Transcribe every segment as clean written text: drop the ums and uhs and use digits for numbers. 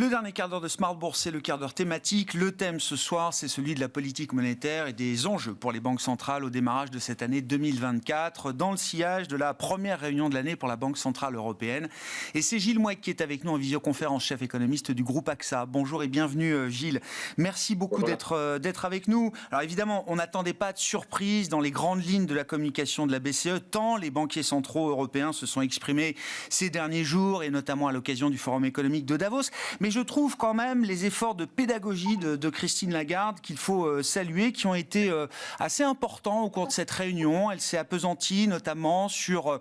Le dernier quart d'heure de Smart Bourse, c'est le quart d'heure thématique. Le thème ce soir, c'est celui de la politique monétaire et des enjeux pour les banques centrales au démarrage de cette année 2024, dans le sillage de la première réunion de l'année pour la Banque Centrale Européenne. Et c'est Gilles Mouek qui est avec nous en visioconférence, chef économiste du groupe AXA. Bonjour et bienvenue Gilles. Merci beaucoup d'être avec nous. Alors évidemment, on n'attendait pas de surprise dans les grandes lignes de la communication de la BCE, tant les banquiers centraux européens se sont exprimés ces derniers jours, et notamment à l'occasion du Forum économique de Davos. Mais je trouve quand même les efforts de pédagogie de Christine Lagarde qu'il faut saluer, qui ont été assez importants au cours de cette réunion. Elle s'est appesantie notamment sur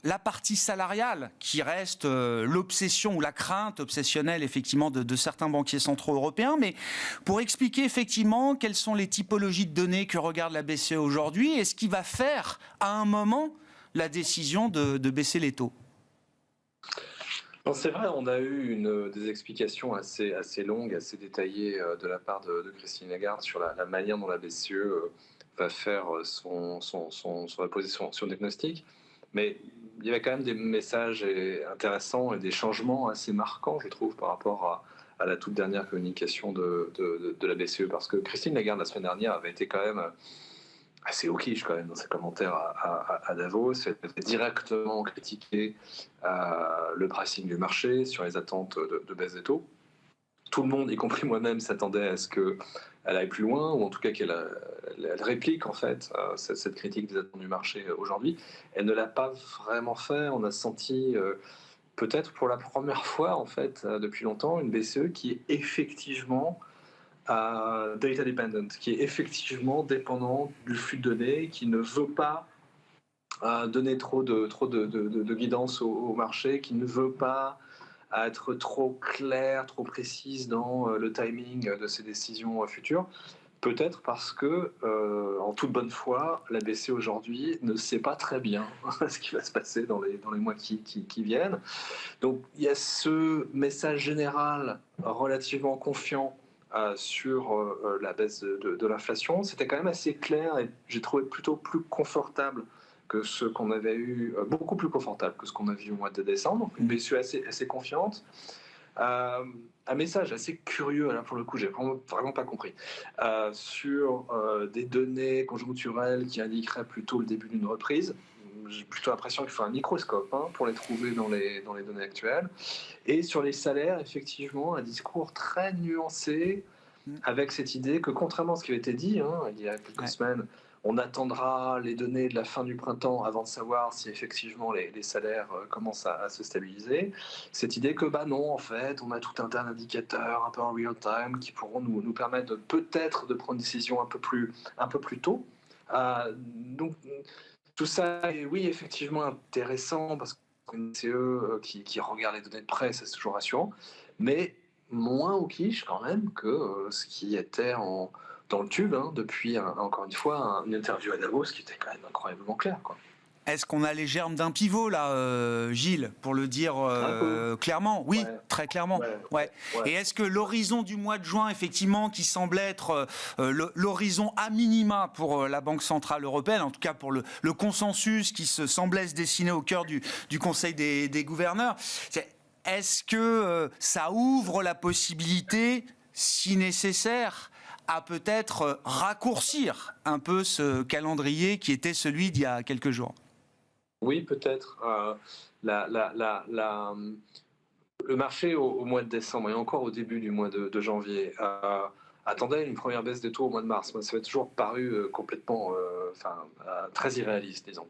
la partie salariale, qui reste l'obsession ou la crainte obsessionnelle effectivement de certains banquiers centraux européens, mais pour expliquer effectivement quelles sont les typologies de données que regarde la BCE aujourd'hui et ce qui va faire à un moment la décision de baisser les taux. C'est vrai, on a eu des explications assez longues, assez détaillées de la part de Christine Lagarde sur la manière dont la BCE va faire va poser son diagnostic. Mais il y avait quand même des messages intéressants et des changements assez marquants, je trouve, par rapport à la toute dernière communication de la BCE. Parce que Christine Lagarde, la semaine dernière, avait été quand même assez au quiche quand même dans ses commentaires à Davos. Elle avait directement critiqué le pricing du marché sur les attentes de baisse des taux. Tout le monde, y compris moi-même, s'attendait à ce qu'elle aille plus loin, ou en tout cas qu'elle réplique en fait cette critique des attentes du marché aujourd'hui. Elle ne l'a pas vraiment fait. On a senti peut-être pour la première fois en fait depuis longtemps une BCE qui est effectivement data dependent, qui est effectivement dépendant du flux de données, qui ne veut pas donner trop de guidance au marché, qui ne veut pas être trop claire, trop précise dans le timing de ses décisions futures. Peut-être parce que, en toute bonne foi, la BCE aujourd'hui ne sait pas très bien ce qui va se passer dans les mois qui viennent. Donc il y a ce message général relativement confiant sur la baisse de l'inflation. C'était quand même assez clair et j'ai trouvé plutôt plus confortable que ce qu'on avait eu, beaucoup plus confortable que ce qu'on a vu au mois de décembre. Une BCE assez confiante. Un message assez curieux, là pour le coup, j'ai vraiment pas compris, sur des données conjoncturelles qui indiqueraient plutôt le début d'une reprise. J'ai plutôt l'impression qu'il faut un microscope pour les trouver dans les données actuelles. Et sur les salaires, effectivement, un discours très nuancé, avec cette idée que, contrairement à ce qui avait été dit il y a quelques semaines, on attendra les données de la fin du printemps avant de savoir si effectivement les salaires commencent à se stabiliser. Cette idée que non, en fait, on a tout un tas d'indicateurs un peu en real time qui pourront nous permettre peut-être de prendre une décision un peu plus tôt. Donc tout ça est oui effectivement intéressant parce qu'une CE qui regarde les données de près, c'est toujours rassurant, mais moins au quiche quand même que ce qui était dans le tube depuis, encore une fois, une interview à Davos qui était quand même incroyablement claire, quoi. Est-ce qu'on a les germes d'un pivot là, Gilles, pour le dire clairement? Oui, très clairement. Ouais. Et est-ce que l'horizon du mois de juin, effectivement, qui semble être l'horizon à minima pour la Banque Centrale Européenne, en tout cas pour le consensus qui semblait se dessiner au cœur du Conseil des gouverneurs, est-ce que ça ouvre la possibilité, si nécessaire, à peut-être raccourcir un peu ce calendrier qui était celui d'il y a quelques jours? Oui, peut-être. Le marché au mois de décembre et encore au début du mois de janvier attendait une première baisse des taux au mois de mars. Moi, ça m'a toujours paru complètement très irréaliste, disons.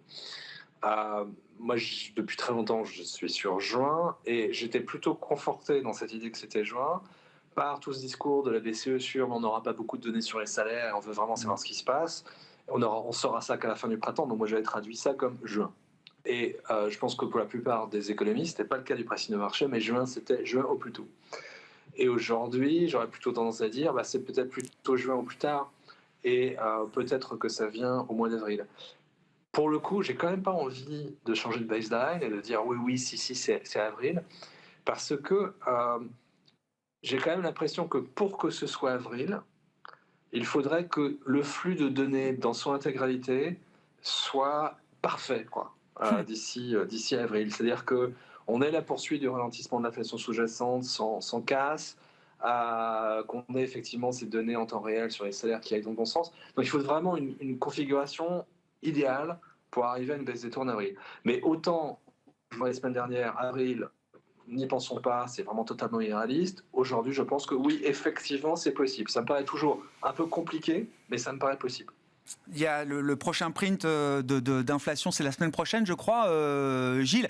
Moi, depuis très longtemps, je suis sur juin et j'étais plutôt conforté dans cette idée que c'était juin par tout ce discours de la BCE sur on n'aura pas beaucoup de données sur les salaires, on veut vraiment savoir ce qui se passe. On saura ça qu'à la fin du printemps, donc moi j'avais traduit ça comme juin. Et je pense que pour la plupart des économistes, ce n'était pas le cas du pricing de marché, mais juin, c'était juin au plus tôt. Et aujourd'hui, j'aurais plutôt tendance à dire c'est peut-être plutôt juin ou plus tard, et peut-être que ça vient au mois d'avril. Pour le coup, j'ai quand même pas envie de changer de baseline et de dire oui, si, c'est avril, parce que j'ai quand même l'impression que pour que ce soit avril, il faudrait que le flux de données dans son intégralité soit parfait, quoi, d'ici avril. C'est-à-dire que on ait la poursuite du ralentissement de l'inflation sous-jacente sans casse, qu'on ait effectivement ces données en temps réel sur les salaires qui aillent dans le bon sens. Donc il faut vraiment une configuration idéale pour arriver à une baisse des taux en avril. Mais autant, les semaines dernières, avril, n'y pensons pas, c'est vraiment totalement irréaliste. Aujourd'hui, je pense que oui, effectivement, c'est possible. Ça me paraît toujours un peu compliqué, mais ça me paraît possible. Il y a le prochain print d'inflation, c'est la semaine prochaine, je crois, Gilles.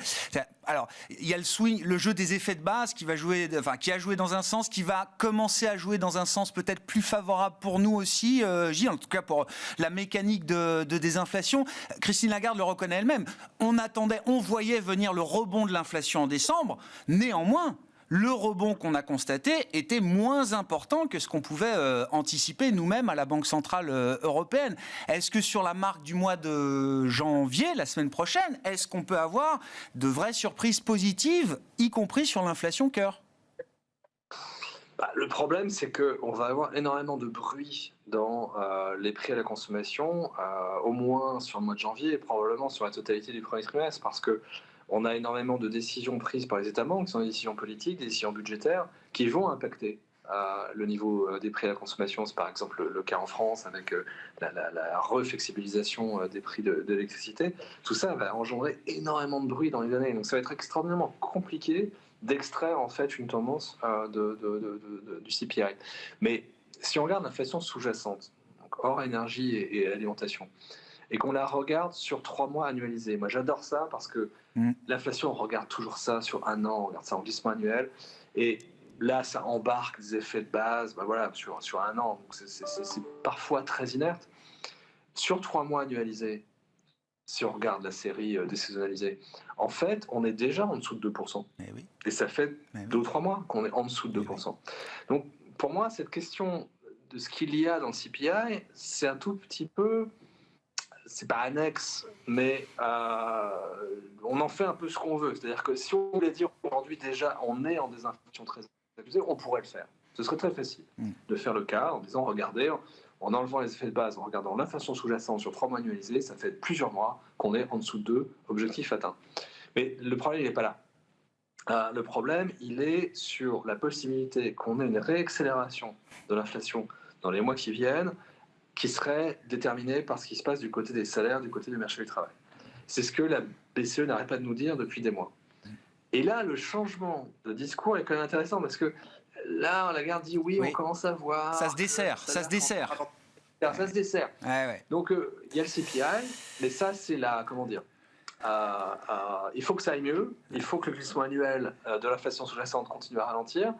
Alors, il y a le swing, le jeu des effets de base qui a joué dans un sens, qui va commencer à jouer dans un sens peut-être plus favorable pour nous aussi, Gilles, en tout cas pour la mécanique de désinflation. Christine Lagarde le reconnaît elle-même. On voyait venir le rebond de l'inflation en décembre. Néanmoins, le rebond qu'on a constaté était moins important que ce qu'on pouvait anticiper nous-mêmes à la Banque Centrale Européenne. Est-ce que sur la marque du mois de janvier, la semaine prochaine, est-ce qu'on peut avoir de vraies surprises positives, y compris sur l'inflation cœur ? Le problème, c'est qu'on va avoir énormément de bruit dans les prix à la consommation, au moins sur le mois de janvier et probablement sur la totalité du premier trimestre, parce que on a énormément de décisions prises par les États membres, qui sont des décisions politiques, des décisions budgétaires, qui vont impacter le niveau des prix à la consommation. C'est par exemple le cas en France avec la reflexibilisation des prix de l'électricité. Tout ça va engendrer énormément de bruit dans les années. Donc ça va être extraordinairement compliqué d'extraire en fait une tendance du CPI. Mais si on regarde l'inflation sous-jacente, donc hors énergie et alimentation, et qu'on la regarde sur 3 mois annualisés. Moi, j'adore ça parce que l'inflation, on regarde toujours ça sur 1 an, on regarde ça en glissement annuel. Et là, ça embarque des effets de base sur 1 an. Donc c'est parfois très inerte. Sur 3 mois annualisés, si on regarde la série désaisonnalisée, en fait, on est déjà en dessous de 2%. Oui. Et ça fait 2 ou 3 mois qu'on est en dessous de 2%. Donc, pour moi, cette question de ce qu'il y a dans le CPI, c'est un tout petit peu... C'est pas annexe, mais on en fait un peu ce qu'on veut. C'est-à-dire que si on voulait dire aujourd'hui déjà on est en désinflation très abusée, on pourrait le faire. Ce serait très facile de faire le cas en disant regardez, en enlevant les effets de base, en regardant l'inflation sous-jacente sur 3 mois annualisés, ça fait plusieurs mois qu'on est en dessous de 2, objectif atteint. Mais le problème, il n'est pas là. Le problème, il est sur la possibilité qu'on ait une réaccélération de l'inflation dans les mois qui viennent, qui serait déterminé par ce qui se passe du côté des salaires, du côté du marché du travail. C'est ce que la BCE n'arrête pas de nous dire depuis des mois. Et là, le changement de discours est quand même intéressant parce que là, Lagarde dit oui, on commence à voir... Ça se dessert. Ça se dessert. Ouais. Donc, il y a le CPI, mais ça, c'est comment dire, il faut que ça aille mieux, il faut que le glissement annuel de l'inflation sous-jacente continue à ralentir.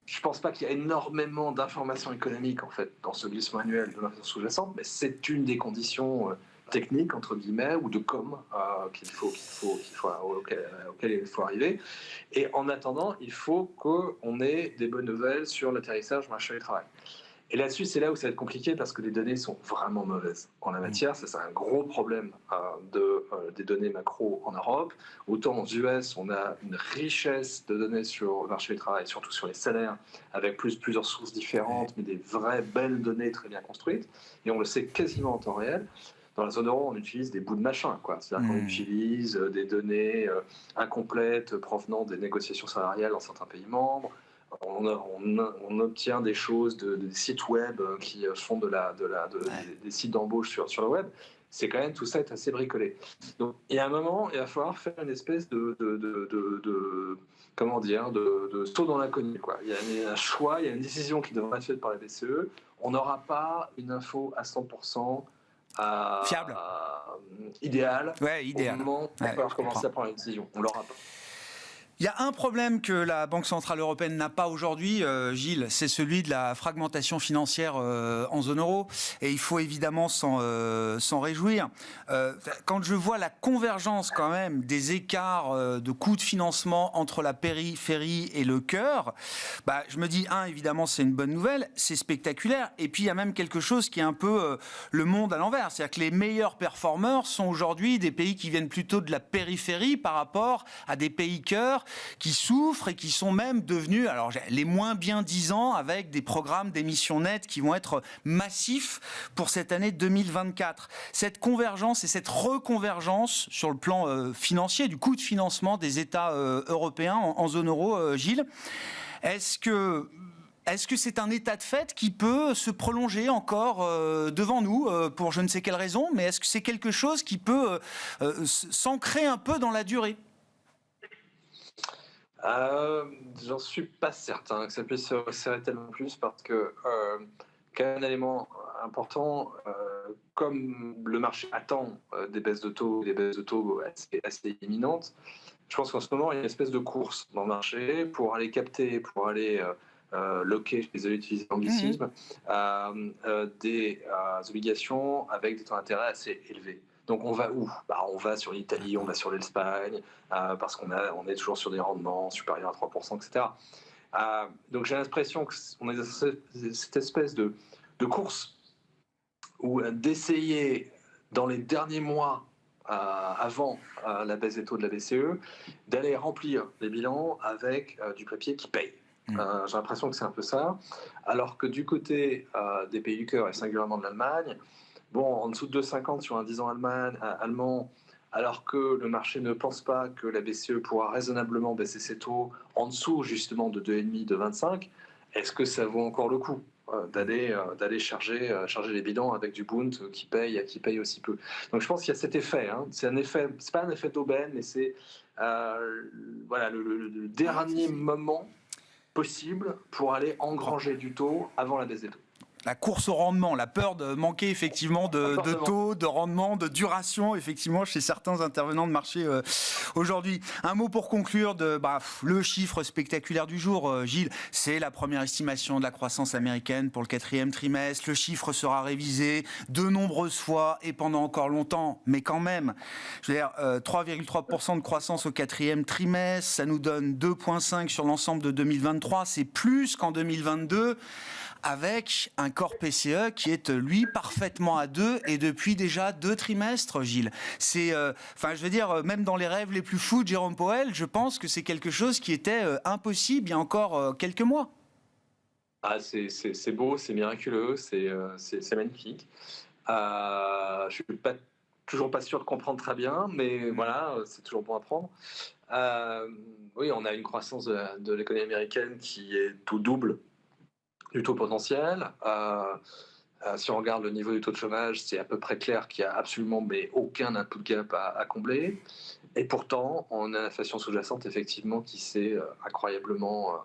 Je ne pense pas qu'il y a énormément d'informations économiques en fait dans ce glissement annuel de l'inflation sous-jacente, mais c'est une des conditions techniques entre guillemets ou de com auquel il faut arriver. Et en attendant, il faut qu'on ait des bonnes nouvelles sur l'atterrissage du marché du travail. Et là-dessus, c'est là où ça va être compliqué parce que les données sont vraiment mauvaises en la matière. Ça, c'est un gros problème des données macro en Europe. Autant aux US, on a une richesse de données sur le marché du travail, surtout sur les salaires, avec plusieurs sources différentes, mais des vraies belles données très bien construites. Et on le sait quasiment en temps réel. Dans la zone euro, on utilise des bouts de machin, quoi. C'est-à-dire qu'on utilise des données incomplètes provenant des négociations salariales dans certains pays membres. On obtient des choses des sites web qui font des sites d'embauche sur le web. C'est quand même, tout ça est assez bricolé. Donc, il y a un moment, il va falloir faire une espèce de saut dans l'inconnu, quoi. Il y a un choix, il y a une décision qui devra être faite par la BCE. On n'aura pas une info à 100% fiable, idéal. Idéal. Au moment où il va falloir commencer à prendre une décision. On l'aura pas. Il y a un problème que la Banque Centrale Européenne n'a pas aujourd'hui, Gilles, c'est celui de la fragmentation financière en zone euro. Et il faut évidemment s'en réjouir. Quand je vois la convergence quand même des écarts de coûts de financement entre la périphérie et le cœur, je me dis, évidemment, c'est une bonne nouvelle, c'est spectaculaire. Et puis, il y a même quelque chose qui est un peu le monde à l'envers. C'est-à-dire que les meilleurs performeurs sont aujourd'hui des pays qui viennent plutôt de la périphérie par rapport à des pays cœurs qui souffrent et qui sont même devenus les moins bien disants, avec des programmes d'émissions nettes qui vont être massifs pour cette année 2024. Cette convergence et cette reconvergence sur le plan financier, du coût de financement des États européens en zone euro, Gilles, est-ce que c'est un état de fait qui peut se prolonger encore devant nous pour je ne sais quelle raison, mais est-ce que c'est quelque chose qui peut s'ancrer un peu dans la durée ? J'en suis pas certain que ça puisse se resserrer tellement plus parce que qu'un élément important, comme le marché attend des baisses de taux assez imminentes, je pense qu'en ce moment il y a une espèce de course dans le marché pour aller capter, pour aller loquer, je suis désolé d'utiliser l'anglicisme, des obligations avec des taux d'intérêt assez élevés. Donc on va où ? On va sur l'Italie, on va sur l'Espagne, parce qu'on est toujours sur des rendements supérieurs à 3%, etc. Donc j'ai l'impression qu'on est dans cette espèce de course où d'essayer dans les derniers mois avant la baisse des taux de la BCE, d'aller remplir les bilans avec du papier qui paye. J'ai l'impression que c'est un peu ça. Alors que du côté des pays du cœur, et singulièrement de l'Allemagne, en dessous de 2,50 sur un 10 ans allemand, alors que le marché ne pense pas que la BCE pourra raisonnablement baisser ses taux en dessous justement de 2,5, de 25, est-ce que ça vaut encore le coup d'aller charger les bilans avec du Bund qui paye aussi peu. Donc je pense qu'il y a cet effet. C'est pas un effet d'aubaine, mais c'est le dernier moment possible pour aller engranger du taux avant la baisse des taux. La course au rendement, la peur de manquer effectivement de taux, de rendement, de duration, effectivement, chez certains intervenants de marché aujourd'hui. Un mot pour conclure le chiffre spectaculaire du jour, Gilles, c'est la première estimation de la croissance américaine pour le 4e trimestre. Le chiffre sera révisé de nombreuses fois et pendant encore longtemps, mais quand même, 3,3% de croissance au 4e trimestre, ça nous donne 2,5 sur l'ensemble de 2023, c'est plus qu'en 2022. Avec un corps PCE qui est, lui, parfaitement à 2 et depuis déjà 2 trimestres, Gilles. C'est, même dans les rêves les plus fous de Jérôme Powell, je pense que c'est quelque chose qui était impossible il y a encore quelques mois. C'est beau, c'est miraculeux, c'est magnifique. Je suis toujours pas sûr de comprendre très bien, mais voilà, c'est toujours bon à prendre. Oui, on a une croissance de l'économie américaine qui est tout double du taux potentiel. Si on regarde le niveau du taux de chômage, c'est à peu près clair qu'il n'y a absolument aucun input gap à combler. Et pourtant, on a l'inflation sous-jacente effectivement qui s'est incroyablement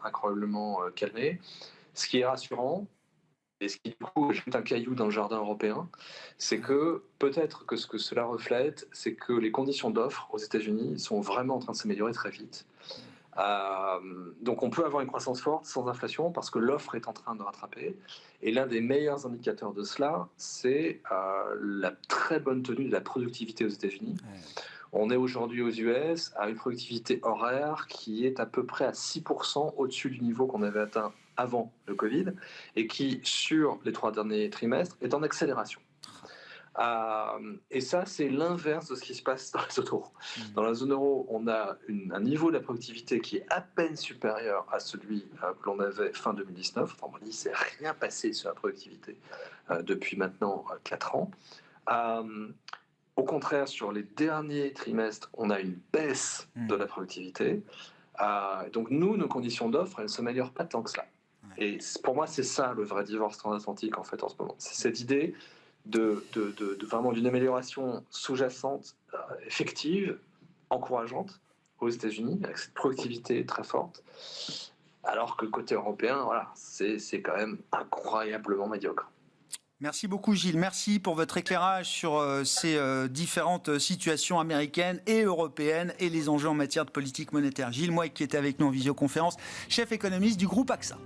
calmée. Ce qui est rassurant, et ce qui du coup jette un caillou dans le jardin européen, c'est que peut-être que ce que cela reflète, c'est que les conditions d'offre aux États-Unis sont vraiment en train de s'améliorer très vite. Donc on peut avoir une croissance forte sans inflation parce que l'offre est en train de rattraper. Et l'un des meilleurs indicateurs de cela, c'est la très bonne tenue de la productivité aux États-Unis. On est aujourd'hui aux US à une productivité horaire qui est à peu près à 6% au-dessus du niveau qu'on avait atteint avant le Covid et qui, sur les 3 derniers trimestres, est en accélération. Et ça, c'est l'inverse de ce qui se passe dans la zone euro. Dans la zone euro, on a un niveau de la productivité qui est à peine supérieur à celui que l'on avait fin 2019. Enfin, on dit, il ne s'est rien passé sur la productivité depuis maintenant 4 ans. Au contraire, sur les derniers trimestres, on a une baisse de la productivité. Donc nous, nos conditions d'offre, elles ne s'améliorent pas tant que ça. Et pour moi, c'est ça le vrai divorce transatlantique en fait en ce moment. C'est cette idée de vraiment d'une amélioration sous-jacente, effective, encourageante aux États-Unis, avec cette productivité très forte, alors que côté européen, voilà, c'est quand même incroyablement médiocre. Merci beaucoup Gilles, merci pour votre éclairage sur ces différentes situations américaines et européennes et les enjeux en matière de politique monétaire. Gilles Mouek qui était avec nous en visioconférence, chef économiste du groupe AXA.